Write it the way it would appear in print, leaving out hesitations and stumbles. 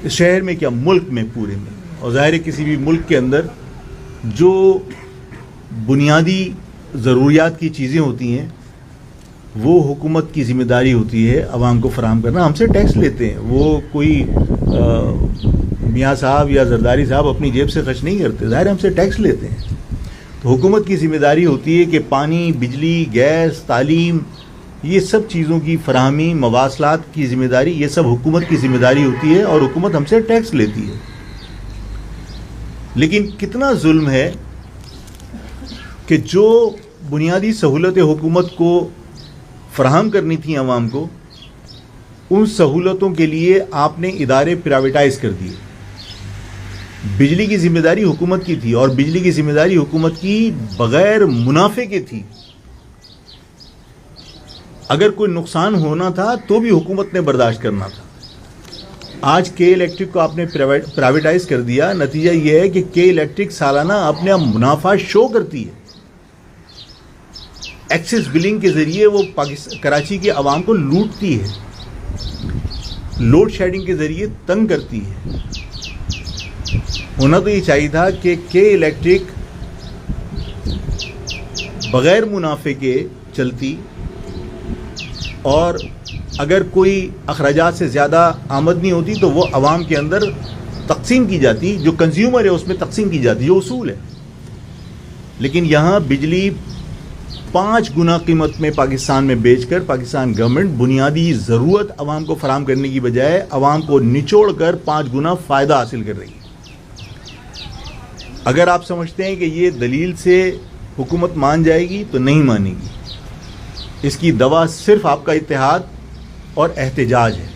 شہر میں کیا ملک میں پورے میں. اور ظاہر ہے کسی بھی ملک کے اندر جو بنیادی ضروریات کی چیزیں ہوتی ہیں وہ حکومت کی ذمہ داری ہوتی ہے عوام کو فراہم کرنا. ہم سے ٹیکس لیتے ہیں, وہ کوئی میاں صاحب یا زرداری صاحب اپنی جیب سے خرچ نہیں کرتے, ظاہر ہم سے ٹیکس لیتے ہیں. تو حکومت کی ذمہ داری ہوتی ہے کہ پانی, بجلی, گیس, تعلیم, یہ سب چیزوں کی فراہمی, مواصلات کی ذمہ داری, یہ سب حکومت کی ذمہ داری ہوتی ہے اور حکومت ہم سے ٹیکس لیتی ہے. لیکن کتنا ظلم ہے کہ جو بنیادی سہولتیں حکومت کو فراہم کرنی تھیں عوام کو, ان سہولتوں کے لیے آپ نے ادارے پرائیویٹائز کر دیے. بجلی کی ذمہ داری حکومت کی تھی اور بجلی کی ذمہ داری حکومت کی بغیر منافع کے تھی. اگر کوئی نقصان ہونا تھا تو بھی حکومت نے برداشت کرنا تھا. آج کے الیکٹرک کو آپ نے پرائیویٹائز کر دیا. نتیجہ یہ ہے کہ کے الیکٹرک سالانہ اپنا منافع شو کرتی ہے. ایکسس بلنگ کے ذریعے وہ کراچی کے عوام کو لوٹتی ہے, لوڈ شیڈنگ کے ذریعے تنگ کرتی ہے. ہونا تو یہ چاہیے تھا کہ کے الیکٹرک بغیر منافع کے چلتی اور اگر کوئی اخراجات سے زیادہ آمدنی ہوتی تو وہ عوام کے اندر تقسیم کی جاتی, جو کنزیومر ہے اس میں تقسیم کی جاتی, جو اصول ہے. لیکن یہاں بجلی 5 گنا قیمت میں پاکستان میں بیچ کر پاکستان گورنمنٹ بنیادی ضرورت عوام کو فراہم کرنے کی بجائے عوام کو نچوڑ کر 5 گنا فائدہ حاصل کر رہی ہے. اگر آپ سمجھتے ہیں کہ یہ دلیل سے حکومت مان جائے گی تو نہیں مانے گی. اس کی دوا صرف آپ کا اتحاد اور احتجاج ہے.